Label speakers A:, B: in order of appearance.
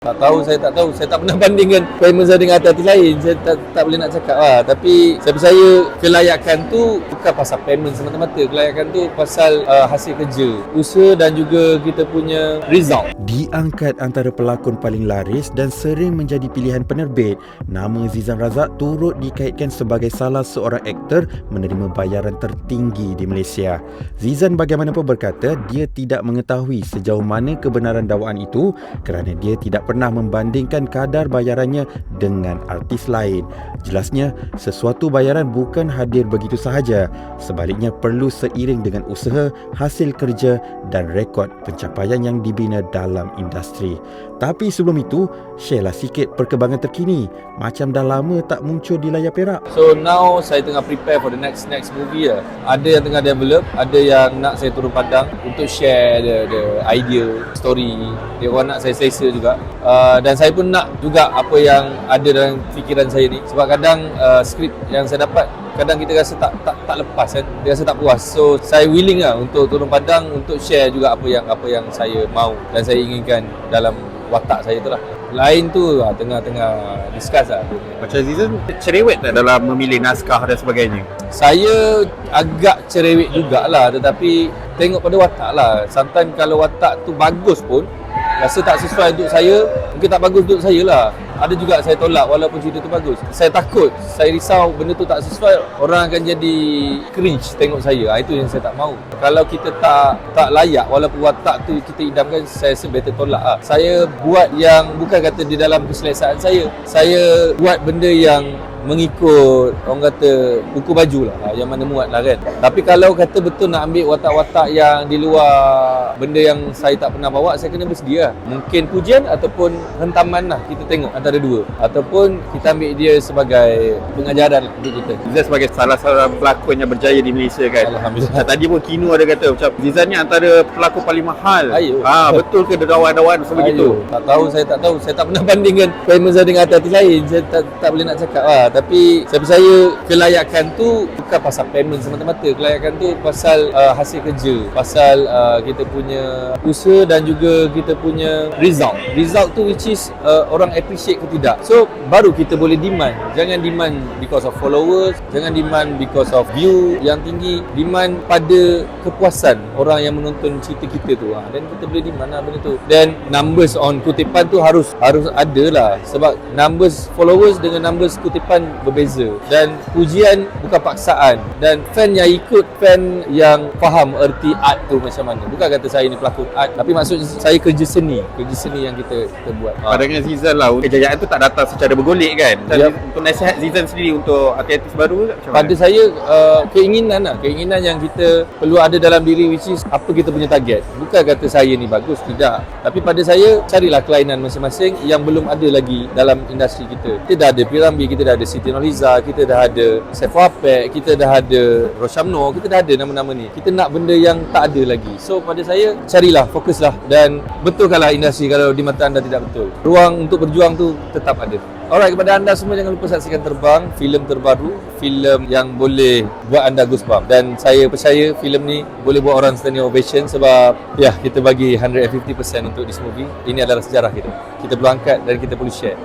A: Tak tahu, saya tak tahu. Saya tak pernah bandingkan Payment dengan artis lain. Saya tak boleh nak cakap lah. Tapi saya percaya kelayakan tu bukan pasal payment semata-mata. Kelayakan tu pasal hasil kerja, usaha dan juga kita punya result.
B: Diangkat antara pelakon paling laris dan sering menjadi pilihan penerbit, nama Zizan Razak turut dikaitkan sebagai salah seorang aktor menerima bayaran tertinggi di Malaysia. Zizan bagaimanapun berkata dia tidak mengetahui sejauh mana kebenaran dakwaan itu kerana dia tidak pernah membandingkan kadar bayarannya dengan artis lain. Jelasnya, sesuatu bayaran bukan hadir begitu sahaja. Sebaliknya perlu seiring dengan usaha, hasil kerja dan rekod pencapaian yang dibina dalam industri. Tapi sebelum itu, sharelah sikit perkembangan terkini. Macam dah lama tak muncul di layar perak.
A: So now saya tengah prepare for the next movie lah. Ada yang tengah develop, ada yang nak saya turun padang untuk share the idea, story. Dia orang nak saya selesa juga. Dan saya pun nak juga apa yang ada dalam fikiran saya ni. Sebab kadang skrip yang saya dapat, kadang kita rasa tak lepas kan. Dia rasa tak puas. So saya willing lah untuk turun padang untuk share juga apa yang saya mahu dan saya inginkan dalam watak saya tu lah. Lain tu tengah discuss lah.
C: Macam Zizan cerewet tak dalam memilih naskah dan sebagainya?
A: Saya agak cerewet jugalah, tetapi tengok pada watak lah. Sometimes kalau watak tu bagus pun rasa tak sesuai untuk saya, mungkin tak bagus untuk saya lah. Ada juga saya tolak walaupun cerita tu bagus. Saya takut, saya risau benda tu tak sesuai, orang akan jadi cringe tengok saya. Itu yang saya tak mahu. Kalau kita tak layak walaupun watak tu kita idamkan, saya rasa better tolak lah. Saya buat yang bukan kata di dalam keselesaan saya. Saya buat benda yang mengikut orang kata buku baju lah, yang mana muat lah kan. Tapi kalau kata betul nak ambil watak-watak yang di luar benda yang saya tak pernah bawa, saya kena bersedia lah. Mungkin pujian ataupun hentaman lah, kita tengok antara dua. Ataupun kita ambil dia sebagai pengajaran lah untuk kita.
C: Zizan sebagai salah seorang pelakon yang berjaya di Malaysia kan.
A: Alhamdulillah.
C: Tadi pun Kino ada kata macam Zizan ni antara pelakon paling mahal.
A: Ayo.
C: Betul ke dakwaan-dakwaan sebegitu?
A: Tak tahu, saya tak tahu. Saya tak pernah bandingkan Payment dengan artis lain. Saya tak boleh nak cakap lah. Tapi saya percaya kelayakan tu bukan pasal payment semata-mata. Kelayakan tu pasal hasil kerja, pasal kita punya usaha dan juga kita punya result. Result tu which is orang appreciate ke tidak. So baru kita boleh demand. Jangan demand because of followers, jangan demand because of view yang tinggi. Demand pada kepuasan orang yang menonton cerita kita tu. Dan kita boleh demand lah benda tu. Dan numbers on kutipan tu harus ada lah. Sebab numbers followers dengan numbers kutipan berbeza. Dan pujian bukan paksaan. Dan fan yang ikut, fan yang faham erti art tu macam mana. Bukan kata saya ni pelakon art, tapi maksud saya kerja seni yang kita buat.
C: Pandangan Zizan lah, kejayaan tu tak datang secara bergolek kan.
A: Yep.
C: Untuk nasihat Zizan sendiri untuk artis-artis baru macam mana?
A: Pada saya keinginan yang kita perlu ada dalam diri, which is apa kita punya target. Bukan kata saya ni bagus, tidak. Tapi pada saya, carilah kelainan masing-masing yang belum ada lagi dalam industri kita. Kita dah ada Piramli, kita dah ada Siti Nurhaliza, kita dah ada Saiful Apek, kita dah ada Roshamno, kita dah ada nama-nama ni. Kita nak benda yang tak ada lagi. So pada saya, carilah, fokuslah dan betulkanlah industri kalau di mata anda tidak betul. Ruang untuk berjuang tu tetap ada. Alright, kepada anda semua jangan lupa saksikan Terbang, filem terbaru, filem yang boleh buat anda goosebump. Dan saya percaya filem ni boleh buat orang standing ovation sebab kita bagi 150% untuk this movie. Ini adalah sejarah kita. Kita perlu angkat dan kita perlu share.